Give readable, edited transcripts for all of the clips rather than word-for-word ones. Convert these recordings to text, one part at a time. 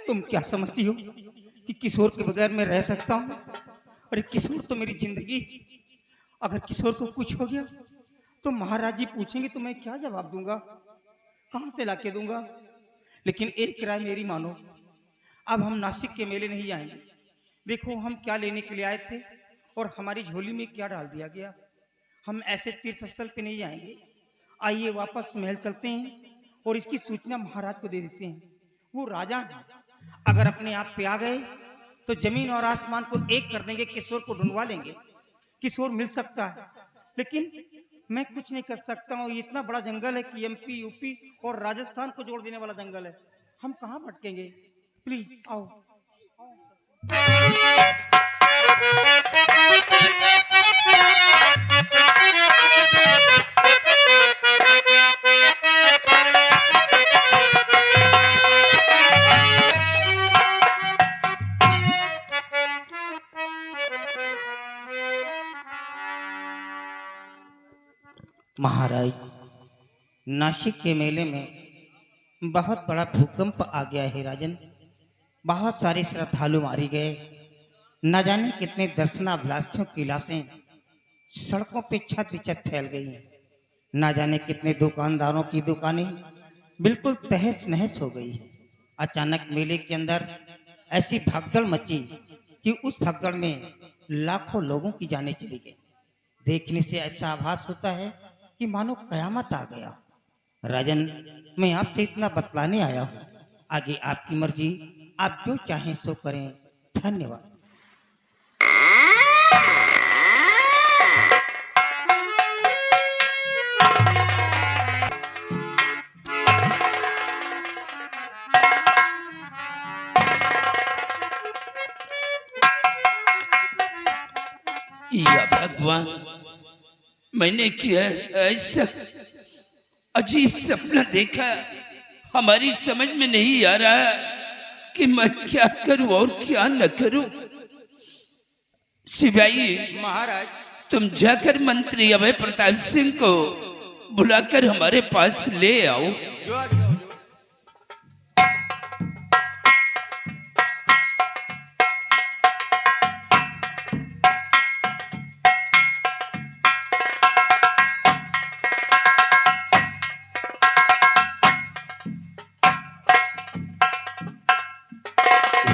तुम क्या समझती हो कि किशोर के बगैर मैं रह सकता हूँ? अरे किशोर तो मेरी जिंदगी। अगर किशोर को कुछ हो गया तो महाराज जी पूछेंगे तो मैं क्या जवाब दूंगा, कहां से लाके दूंगा? लेकिन एक राय मेरी मानो, अब हम नासिक के मेले नहीं आएंगे। देखो हम क्या लेने के लिए आए थे और हमारी झोली में क्या डाल दिया गया। हम ऐसे तीर्थ स्थल पे नहीं जाएंगे। आइए वापस महल चलते हैं और इसकी सूचना महाराज को दे देते हैं। वो राजा हैं, अगर अपने आप पे आ गए तो जमीन और आसमान को एक कर देंगे, किशोर को ढूंढवा लेंगे। किशोर मिल सकता है लेकिन मैं कुछ नहीं कर सकता हूँ। ये इतना बड़ा जंगल है कि एमपी यूपी और राजस्थान को जोड़ देने वाला जंगल है। हम कहाँ भटकेंगे? प्लीज आओ। महाराज, नासिक के मेले में बहुत बड़ा भूकंप आ गया है राजन। बहुत सारे श्रद्धालु मारे गए। न जाने कितने दर्शनाभिलाषियों की लाशें सड़कों पे छत बिछत फैल गई हैं। न जाने कितने दुकानदारों की दुकानें बिल्कुल तहस नहस हो गई हैं। अचानक मेले के अंदर ऐसी भगदड़ मची कि उस भगदड़ में लाखों लोगों की जानें चली गई। देखने से ऐसा आभास होता है कि मानो कयामत आ गया। राजन, मैं आपसे इतना बतलाने आया हूँ, आगे आपकी मर्जी, आप जो चाहें सो करें। धन्यवाद। या भगवान, मैंने किया ऐसा अजीब सपना देखा, हमारी समझ में नहीं आ रहा कि मैं क्या करूं और क्या न करूं। सिपाही महाराज, तुम जाकर मंत्री अभय प्रताप सिंह को बुलाकर हमारे पास ले आओ।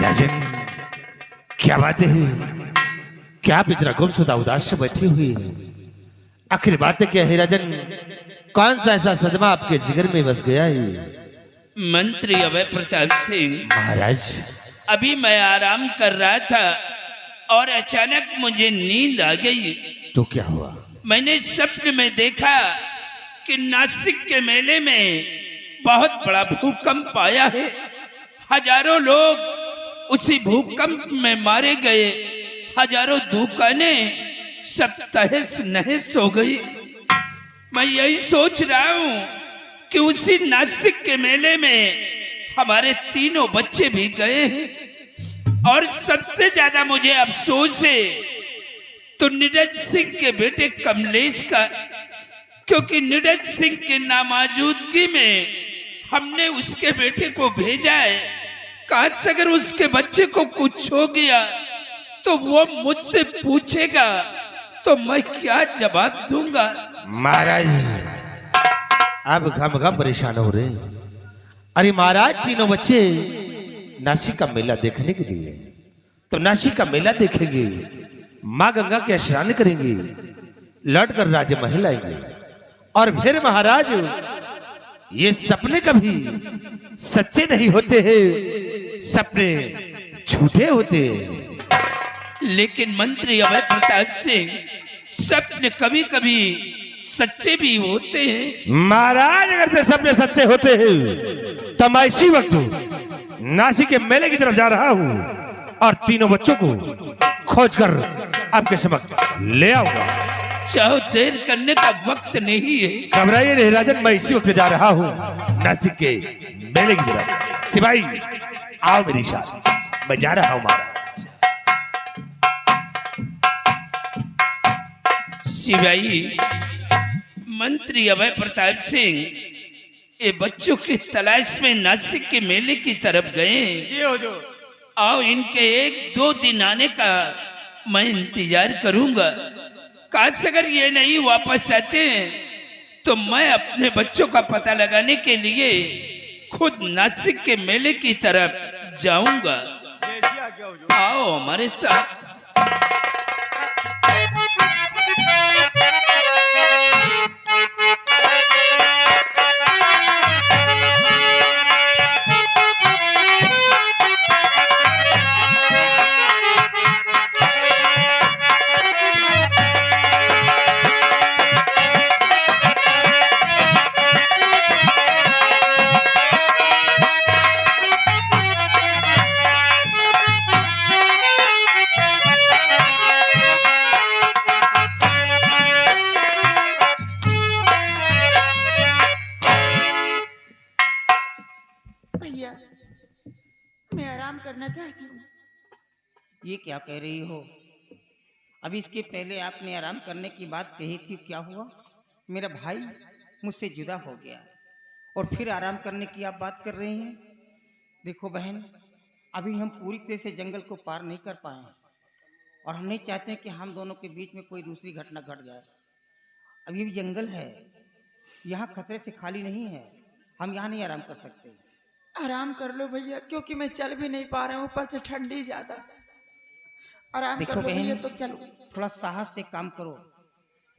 राजन, क्या बात है? क्या आप इतना गुमशुदा उदास से बैठी हुई है? आखिर बात क्या है राजन? कौन सा ऐसा सदमा आपके जिगर में बस गया है? मंत्री अभय प्रताप सिंह महाराज, अभी मैं आराम कर रहा था और अचानक मुझे नींद आ गई। तो क्या हुआ? मैंने सपने में देखा कि नासिक के मेले में बहुत बड़ा भूकंप आया है। हजारों लोग उसी भूकंप में मारे गए। हजारों दुकानें सब तहस नहस हो गई। मैं यही सोच रहा हूं कि उसी नासिक के मेले में हमारे तीनों बच्चे भी गए हैं। और सबसे ज्यादा मुझे अफसोस है तो नीरज सिंह के बेटे कमलेश का, क्योंकि नीरज सिंह के नामौजूदगी में हमने उसके बेटे को भेजा है। काश अगर उसके बच्चे को कुछ हो गया तो वो मुझसे पूछेगा तो मैं क्या जवाब दूंगा। महाराज, आप खामखा परेशान हो रहे हैं। अरे महाराज, तीनों बच्चे नासिक का मेला देखने के लिए, तो नासिक का मेला देखेंगे, माँ गंगा के स्नान करेंगे, लौट कर राजमहल आएंगे। और फिर महाराज, ये सपने कभी सच्चे नहीं होते हैं, सपने झूठे होते हैं। लेकिन मंत्री अभय प्रताप सिंह, सपने कभी कभी सच्चे भी होते हैं। महाराज, अगर से सपने सच्चे होते हैं तो मैं इसी वक्त नासिक के मेले की तरफ जा रहा हूं और तीनों बच्चों को खोजकर आपके समक्ष ले आऊंगा। चाहो देर करने का वक्त नहीं है। घबराइए नहीं राजन, मैं इसी वक्त जा रहा हूं नासिक के मेले की तरफ। सिपाही, आओ मेरी साथ, मैं जा रहा हूं। महाराज, सिपाही, मंत्री अभय प्रताप सिंह ये बच्चों की तलाश में नासिक के मेले की तरफ गए। ये हो जो आओ इनके 1-2 दिन आने का मैं इंतजार करूंगा। काश अगर ये नहीं वापस आते तो मैं अपने बच्चों का पता लगाने के लिए खुद नासिक के मेले की तरफ जाऊंगा। आओ हमारे साथ। भैया मैं आराम करना चाहती हूँ। ये क्या कह रही हो? अभी इसके पहले आपने आराम करने की बात कही थी, क्या हुआ? मेरा भाई मुझसे जुदा हो गया और फिर आराम करने की आप बात कर रही हैं। देखो बहन, अभी हम पूरी तरह से जंगल को पार नहीं कर पाए और हम नहीं चाहते कि हम दोनों के बीच में कोई दूसरी घटना घट जाए। अभी भी जंगल है, यहाँ खतरे से खाली नहीं है, हम यहाँ नहीं आराम कर सकते। आराम कर लो भैया, क्योंकि मैं चल भी नहीं पा रहा हूँ, ऊपर से ठंडी ज्यादा। आराम देखो कर लो भैया, बहन, तो चलो। थोड़ा साहस से काम करो।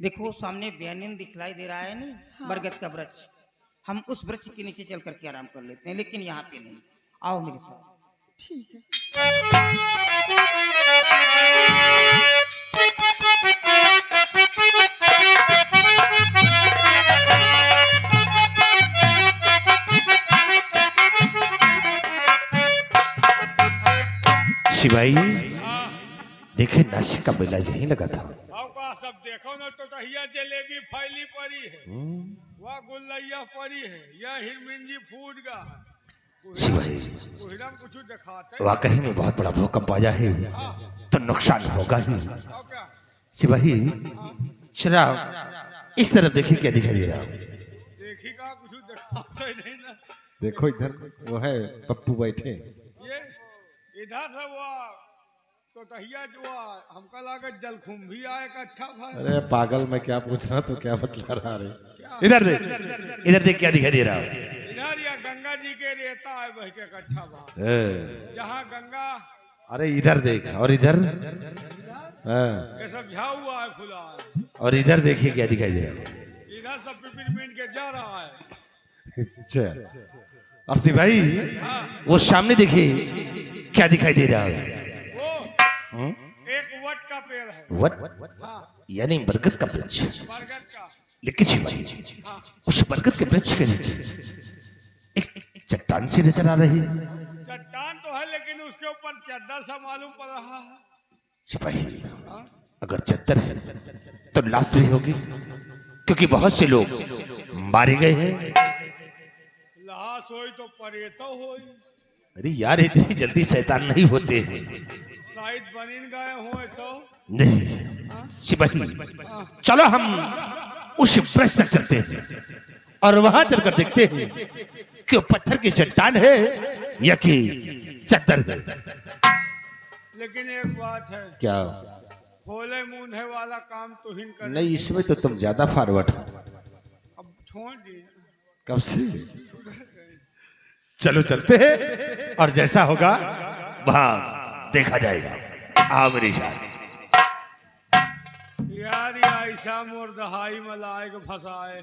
देखो सामने बयानियन दिखलाई दे रहा है ना, हाँ। बरगद का वृक्ष। हम उस वृक्ष के नीचे चल करके आराम कर लेते हैं, लेकिन यहाँ पे नहीं। आओ मेरे साथ। ठीक है। शिवाई देखे नासिक का मेला यही लगा था। का सब देखो ना तो तहिया जलेबी फैली पड़ी है, वह गुल्लैया पड़ी है, यह हिरमिंजी फूट गया है। शिवाई कोहिरम कुछ दिखाते वाकई में बहुत बड़ा भूकंप आया है, तो नुकसान होगा ही। और क्या शिवाई चला इस तरफ देखिए क्या दिखाई दे रहा। देखी का कुछ दिखाते नहीं ना। देखो इधर वो है पप्पू बैठे। ये इधर से वो तो तहिया जो हमका लागत जलकुंभी आए इकट्ठा भाई। अरे पागल, मैं क्या पूछ रहा तो क्या बतला रहा रे। इधर देख क्या दिखाई दे रहा। इधर या गंगा जी के रेता है बह के इकट्ठा भाई, ए, जहाँ गंगा अरे इधर देख, और इधर हाँ, ये सब झा हुआ है फुला है। और इधर देखिए क्या दिखाई दे रहा। इधर सब पिपीर के जा रहा है। अच्छा, और शिवाई वो सामने देखिए क्या दिखाई दे रहा है। वो एक वट का पेड़ है। वट हाँ, यानी बरगद का वृक्ष। बरगद का। लेकिन शिवाई हाँ, उस बरगद के वृक्ष के नीचे एक चट्टान सी नजर आ रही। चट्टान तो है लेकिन उसके ऊपर चद्दर सा मालूम पड़ रहा है। सिपाही हाँ? अगर चद्दर है तो लाश भी होगी, क्योंकि बहुत से लोग मारे गए हैं। लाश होई तो परेतो होई, अरे यार इतनी जल्दी शैतान नहीं होते हैं। शायद बनिन गए हो तो। नहीं सिपाही, हाँ, चलो हम उस वृक्ष तक चलते हैं और वहां चलकर देखते हैं कि वो पत्थर की चट्टान है या कि चद्दर है। लेकिन एक बात है, क्या? खोले मुंहे वाला काम तो हिन कर। नहीं, इसमें तो तुम ज्यादा फॉरवर्ड हो। अब छोड़ दी। कब से? चलो चलते हैं और जैसा होगा वहां देखा जाएगा। आओ मेरे साथ। यार ये ऐसा मोर दहाई में लायक फंसाए,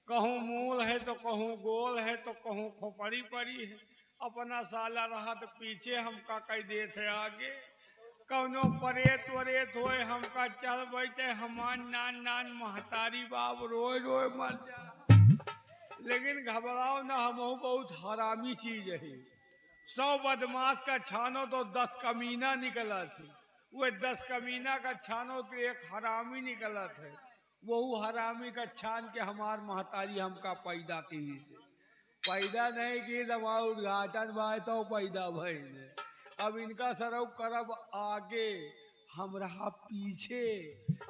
कहूँ मूल है तो कहूँ गोल है तो कहूँ खोपड़ी पड़ी है। अपना साला रहा तो पीछे हमका कह देते आगे, कौनो परेत वरेत होए हमका चल बैठे हमान नान नान महतारी बाप रोए रोए मर जा। लेकिन घबराओ ना, हम बहुत हरामी चीज है। 100 बदमाश का छानो तो 10 कमीना निकला थे, वो 10 कमीना का छानो तो एक हरामी निकला थे। वो हरामी का छान के हमार महतारी हमका पैदा की से पैदा नहीं की, हमारा उद्घाटन भाई तो पैदा भाई ने। अब इनका सरव करब आगे, हम रहा पीछे,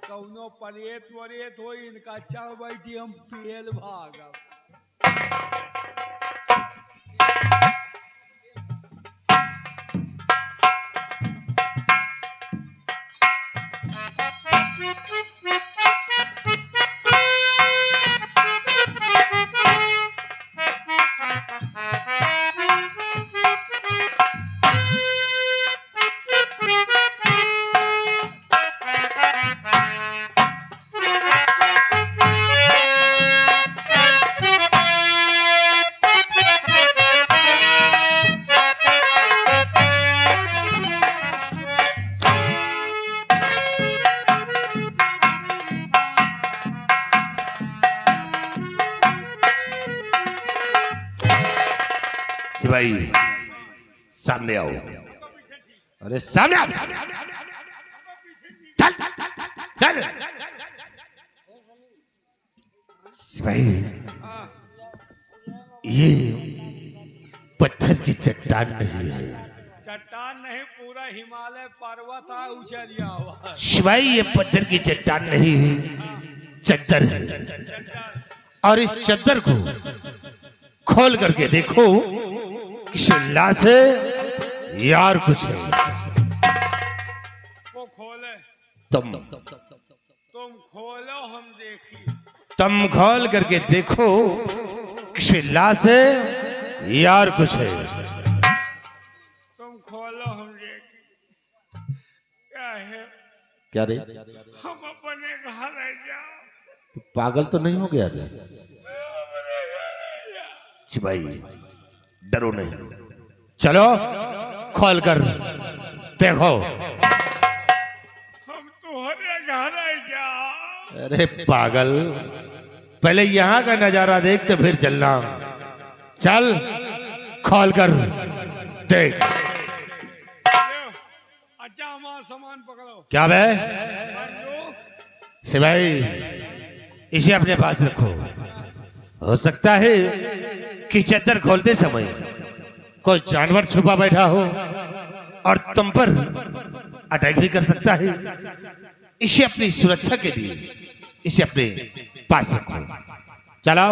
कौनो परेत वरेत हो इनका चढ़ बैठी हम पेल भागब। सिपाही सामने आओ। अरे सामने आओ। चल चल। सिपाही ये पत्थर की चट्टान नहीं है। चट्टान नहीं, पूरा हिमालय पर्वत है उचरिया हुआ। सिपाही ये पत्थर की चट्टान नहीं है, चद्दर है। और इस चद्दर को खोल करके देखो, किसी लाश है यार कुछ है। वो खोले, तुम खोलो हम देखिए। तुम खोल करके देखो, किसी लाश है यार कुछ है। तुम खोलो हम देखिए। क्या है? क्या रे? हम अपने घर रह जाओ। तू पागल तो नहीं हो गया रे? सिपाही डरो नहीं, चलो खोल कर देखो। हम तुम्हारे घर रह जाओ। अरे पागल, पहले यहाँ का नजारा देख तो फिर चलना। चल खोल कर देख। अच्छा हमारा सामान पकड़ो। क्या बे? जो सिपाही इसे अपने पास रखो। हो सकता है कि चद्दर खोलते समय कोई जानवर छुपा बैठा हो और तुम पर अटैक भी कर सकता है। इसे अपनी सुरक्षा के लिए इसे अपने पास रखो। चलो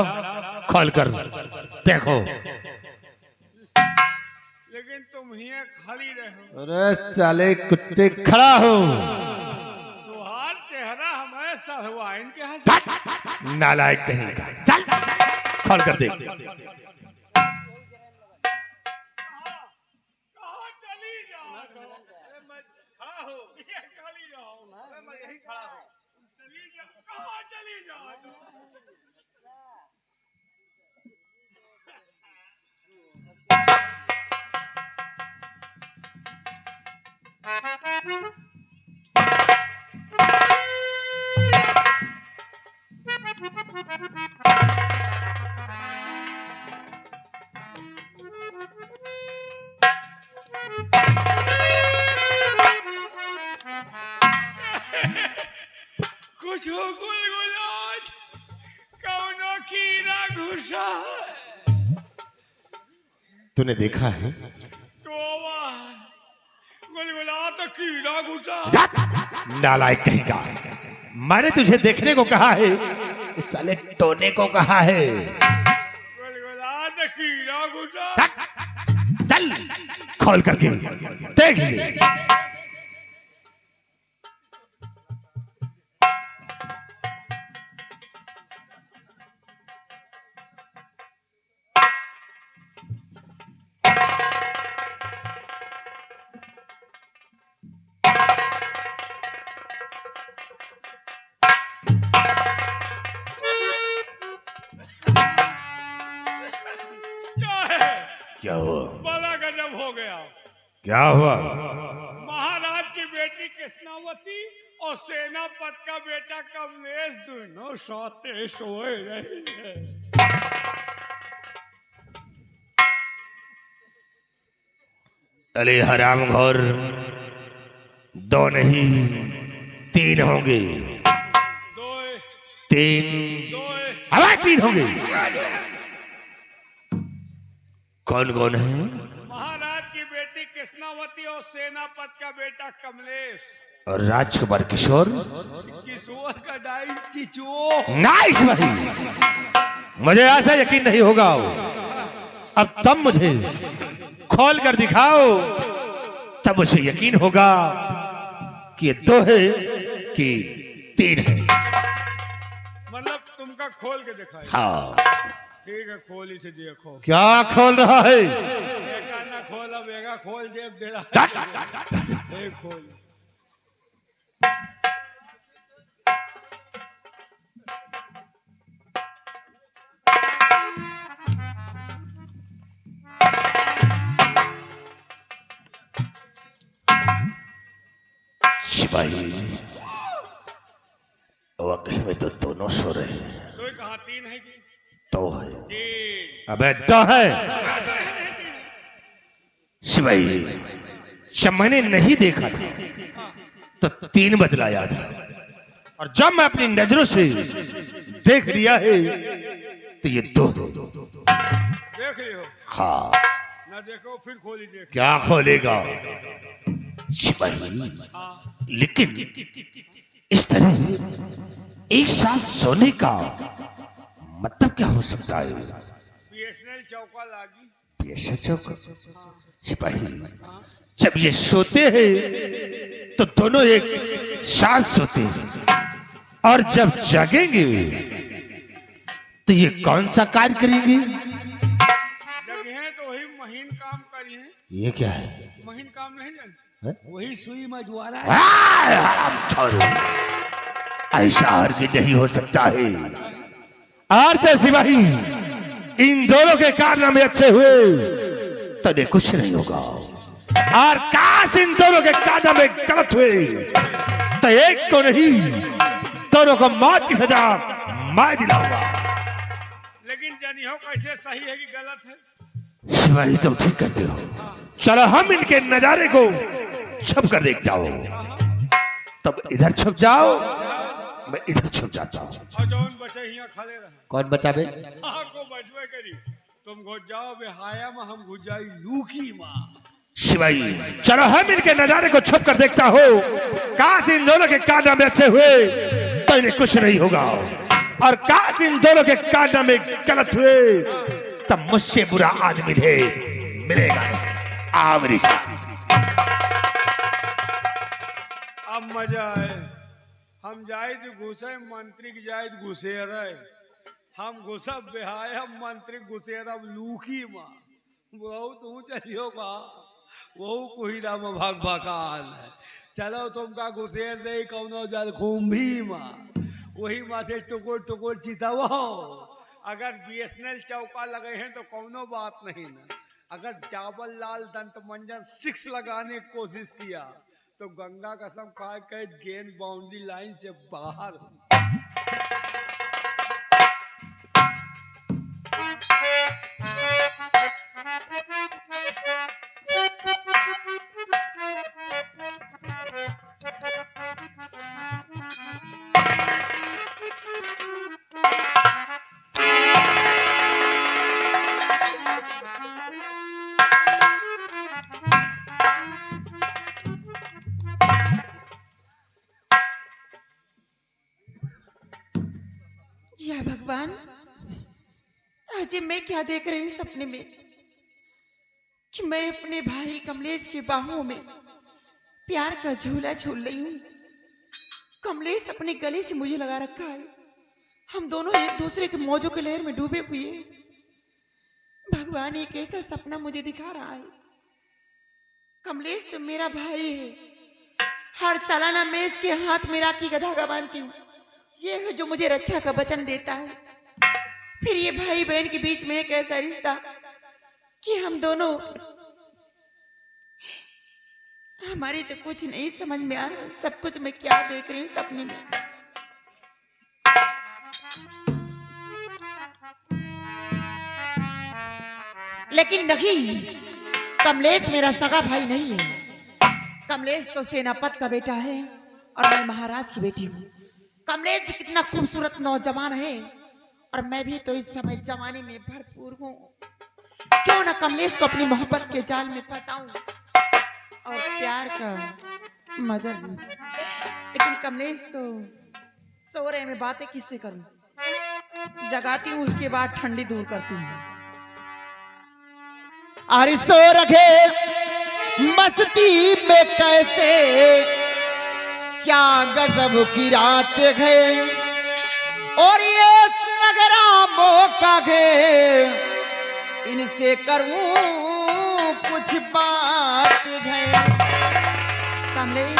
खोल कर देखो। लेकिन तुम ही खड़ी रहो। अरे साले कुत्ते, खड़ा हो। तुम्हार चेहरा हमारे सरवाइन के यहाँ नालायक कहीं का। चल खोल कर देख। कहाँ चली जाओ? मैं खड़ा हूँ। ये खड़ी जाओ। मैं यही खड़ा हूँ। चली जाओ। कहाँ चली जाओ? कुछ गुलगुलाज कौनो कीड़ा घुसा है। तूने देखा है? तोबा गुलगुला तो कीड़ा घुसा। नालायक कहीं का। मैंने तुझे देखने को कहा है, इस साले टोने को कहा है। गुलगुला तो कीड़ा घुसा। चल खोल करके देख ले। क्या हुआ? बड़ा गजब हो गया। क्या हुआ? महाराज की बेटी कृष्णावती और सेनापति का बेटा कमलेश दोनों सोते सोए रहे हैं। अरे हराम घोर, दो नहीं तीन होंगे। दो तीन, दो हवा तीन होंगे। कौन कौन है? महाराज की बेटी कृष्णावती और सेनापति का बेटा कमलेश और राजकुमार किशोर। किशोर का डाइन चिचो। नाइस भाई, मुझे ऐसा यकीन नहीं होगा। अब तब मुझे खोल कर दिखाओ, तब मुझे यकीन होगा कि ये 2 है कि 3 है। मतलब तुमका खोल के दिखाई। हाँ, ठीक है, खोल ही से देखो। क्या खोल रहा है? एका ना खोल, अब एका खोल दे रहा है। एक खोल। सिपाही, वाकई में तो दोनों सो रहे हैं। तो कहा 3 है कि 2 है। 3? अबे 2 है सिपाही। जब मैंने नहीं देखा था तो 3 बदलाया था, और जब मैं अपनी नजरों से देख लिया है तो ये 2 है। देख लियो। हाँ, ना देखो फिर खोली देख। क्या खोलेगा सिपाही? हाँ। लेकिन इस तरह एक साथ सोने का मतलब क्या हो सकता है? बीएसएनएल चौका लागी। बीएसएनएल चौका? सिपाही, जब ये सोते हैं तो दोनों एक साथ सोते हैं, और जब जागेंगे तो ये कौन सा कार्य करेंगे? जगह तो वही महीन काम करी है। ये क्या है? महीन काम नहीं जानते? है? वही सुई में ज्वारा है। ऐसा और भी नहीं हो सकता है। अर्थ सिपाही, इन दोनों के कारनामे अच्छे हुए तो ने कुछ नहीं होगा, और काश इन दोनों के कारनामे गलत हुए तो एक को नहीं, दोनों को मौत की सजा मैं दिलाऊंगा। लेकिन जानी हो कैसे सही है कि गलत है? सिपाही, तुम ठीक कहते हो। चलो हम इनके नजारे को छुप कर देखता हूं। तब इधर छुप जाओ, मैं इधर छुप जाता हूं। और जौन बचे हियां खड़े रहे। कौन बचावे? हाँ को बचवे करी। तुम घुस जाओ बेहाया में, हम घुस जाई लूकी माँ। शिवाई, चलो हम इनके नजारे को छुप कर देखता हो। काश इन दोनों के कारनामे अच्छे हुए तो इन्हें कुछ नहीं होगा, और काश इन दोनों के कारनामे गलत हुए तब मुझसे बुरा आदमी है मिलेगा नहीं। आ मेरी साथ। अब मजा आए। हम जायद घुसे, मंत्री की जायद घुसे रहे। हम घुसब बेहाया, मंत्री घुसे अब लूकी माँ। बहुत तू चलियो बा, वो कुहिरा में भाग भकाल है। चलो तुमका घुसेर दे कौनो जल कुंभी माँ, वही माँ से टुकुर टुकुर चितवाओ। अगर बीएसएनएल चौका लगे हैं तो कौनो बात नहीं ना। अगर डाबल लाल दंत मंजन 6 लगाने की कोशिश किया तो गंगा कसम खा के गेंद बाउंड्री लाइन से बाहर। या भगवान, आज ये मैं क्या देख रही हूँ सपने में कि मैं अपने भाई कमलेश की बाहों में प्यार का झूला झूल रही हूँ। कमलेश अपने गले से मुझे लगा रखा है, हम दोनों एक दूसरे के मौजों के लहर में डूबे हुए हैं। भगवान, एक ऐसा सपना मुझे दिखा रहा है। कमलेश तो मेरा भाई है, हर सालाना मैं इसके हाथ में राखी का धागा बांधती हूँ। ये है जो मुझे रक्षा का वचन देता है। फिर ये भाई बहन के बीच में एक ऐसा रिश्ता कि हम दोनों, हमारी तो कुछ नहीं समझ में आ रहा। सब कुछ मैं क्या देख रही हूँ सपने में। लेकिन नहीं, कमलेश मेरा सगा भाई नहीं है। कमलेश तो सेनापति का बेटा है और मैं महाराज की बेटी हूँ। कमलेश भी कितना खूबसूरत नौजवान है और मैं भी तो इस समय जवानी में भरपूर हूँ। क्यों ना कमलेश को अपनी मोहब्बत के जाल में फंसाऊं और प्यार का मजा लूं। लेकिन कमलेश तो सो रहे, में बातें किससे करूं? जगाती हूँ, उसके बाद ठंडी दूर करती हूँ। अरे सो रखे मस्ती में कैसे, क्या गजब की रात है, और ये नगरामों का है, इनसे करूं कुछ बात है। कमलेश,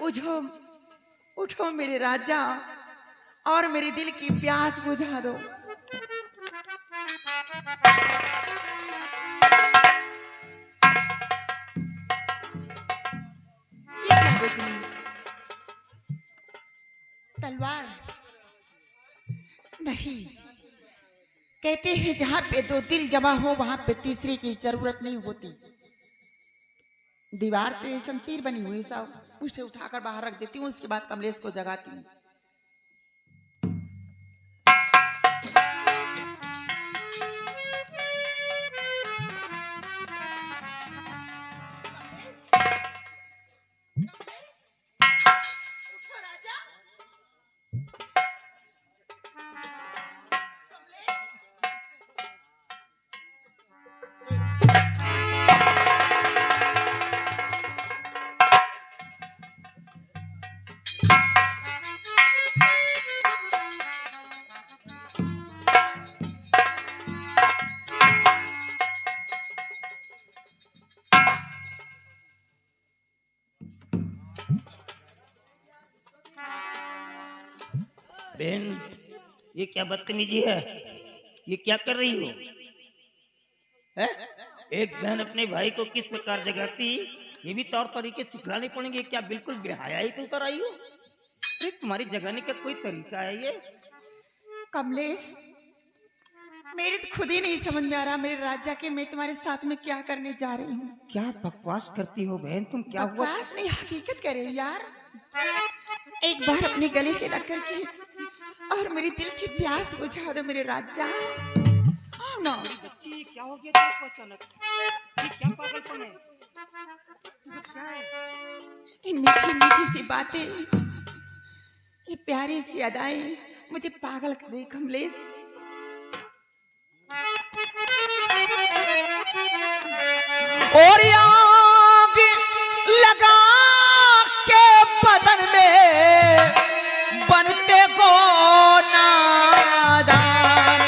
उठो उठो मेरे राजा, और मेरे दिल की प्यास बुझा दो। ये क्या देख रही हो? तलवार नहीं, कहते हैं जहां पे दो दिल जमा हो वहां पे तीसरे की जरूरत नहीं होती। दीवार तो ये शमशीर बनी हुई, सब उसे उठाकर बाहर रख देती हूँ, उसके बाद कमलेश को जगाती हूँ। उठो राजा। बहन, ये क्या बदतमीजी है? ये क्या कर रही हो? है? एक बहन अपने भाई को किस प्रकार जगाती, ये भी तौर तरीके सिखाने पड़ेंगे। क्या बिल्कुल बेहयाई तो उतर आई हो? अरे तुम्हारी जगाने का कोई तरीका है ये? कमलेश, मेरे तो खुद ही नहीं समझ में आ रहा मेरे राजा के मैं तुम्हारे साथ में क्या करने जा रही हूँ। क्या बकवास करती हो बहन तुम? क्या हुआ? बकवास नहीं, हकीकत कह रही हो यार। एक बार अपने गले से लग करके और मेरे दिल की प्यास बुझा दो मेरे राजा। आओ ना। बच्ची, क्या हो गया तेरे को अचानक? ये क्या पागलपन है? ये क्या है? ये मीठी मीठी सी बातें, ये प्यारी सी अदाएं मुझे पागल कर दे कमलेश। और आग लगा के बदन में बनते को नादान,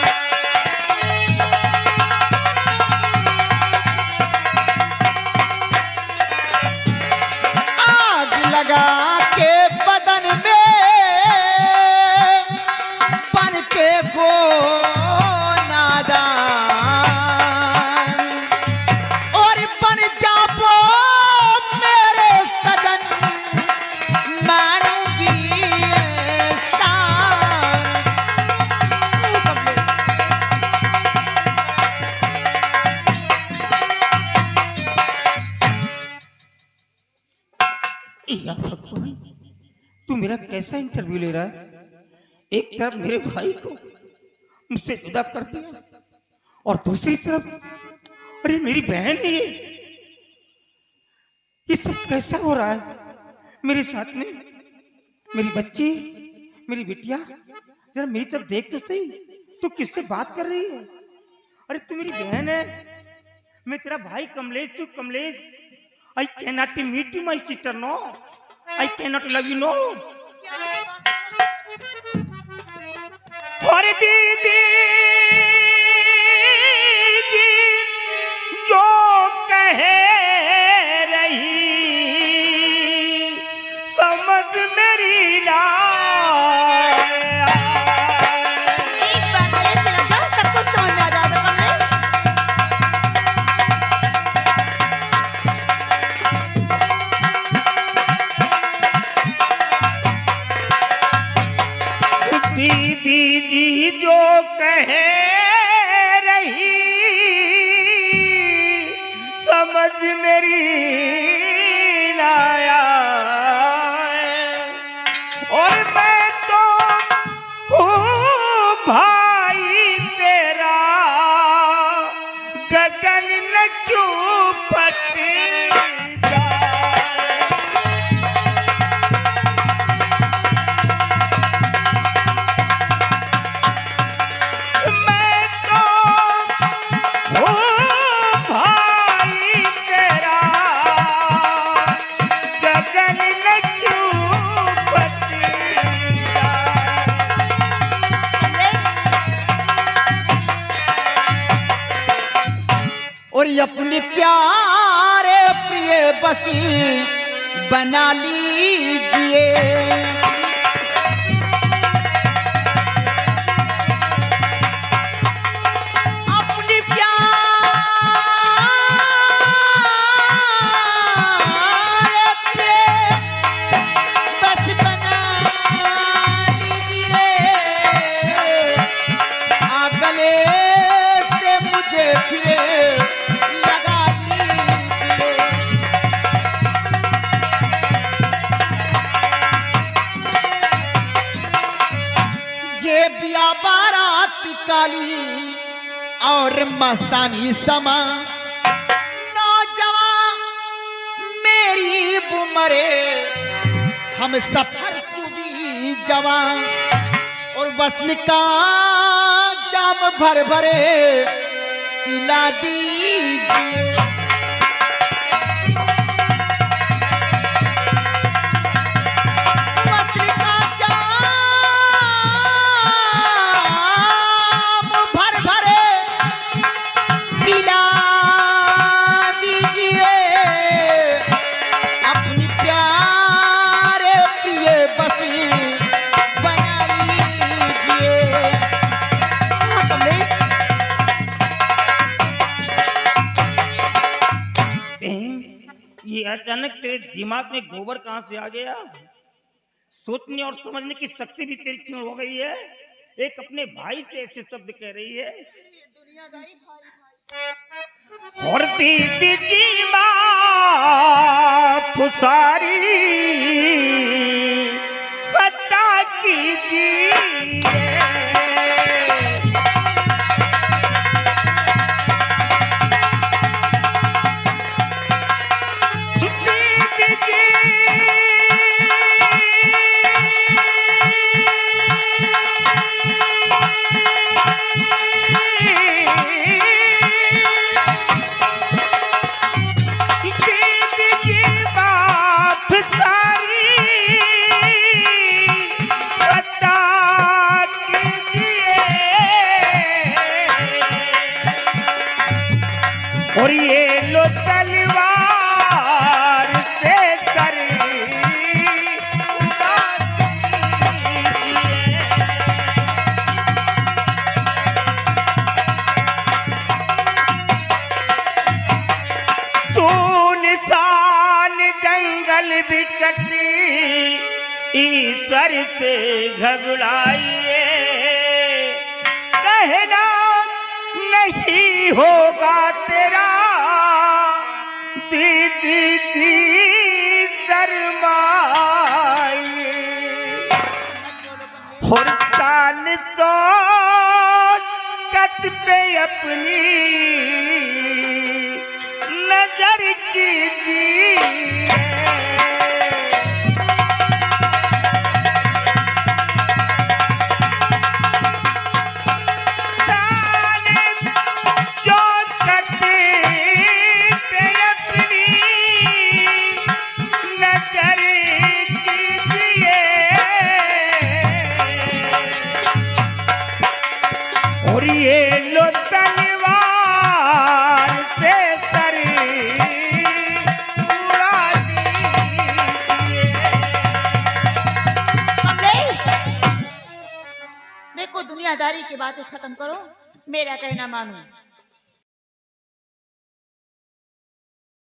आग लगा के बदन में बनते को या भगवान, तू मेरा कैसा इंटरव्यू ले रहा है? एक तरफ मेरे भाई को मुझसे जुदा कर दिया और दूसरी तरफ अरे मेरी बहन है ये सब कैसा हो रहा है मेरे साथ में? मेरी बच्ची, मेरी बिटिया, जरा मेरी तरफ देख तो सही, तू किससे बात कर रही है? अरे तू मेरी बहन है, मैं तेरा भाई कमलेश। तू Kamlesh, I cannot meet you, my sister, no. I cannot love you, no. और दीदी जी जो कह रही समझ मेरी लाया। एक बार गले से लग जाओ, सब कुछ समझ में आ जाएगा कमलेश। दीदी जी जो कह रही समझ मेरी लाया, और मैं तो हूँ भाई तेरा, गगन न क्यों फट जाए। और ये अपने प्यारे प्रिय बसी बना लीजिए। अपनी प्यारे प्रिय बसी बना लीजिए। गले से मुझे फिर लगा लीजिए। ये बिया बारात काली और मस्तानी समा, नौजवान मेरी बुमरे हम सफर तू भी जवान। और वस्ल का जाम भर भरे पिला दीजिए। वस्ल का जाम भर भरे पिला दीजिए। अपनी प्यारे प्रिय बसी बना लीजिए। हाँ, कमलेश। बहन, ये अचानक तेरे दिमाग में गोबर कहाँ से आ गया? सोचने और समझने की शक्ति भी तेरी क्यों हो गई है? एक अपने भाई से ऐसे शब्द कह रही है। और दीदी की बात सारी खता कीजिए। और ये लो तलवार से सर उड़ा दीजिए। सुनसान जंगल बिकटी ईश्वर से घबराइए। कहना नहीं होगा तेरा दीदी की शर्माई। और शान तो कत पे अपनी नजर कीजिए। और ये लो तलवार से सर उड़ा दीजिए। कमलेश, देखो दुनियादारी की बातें खत्म करो, मेरा कहना मानो।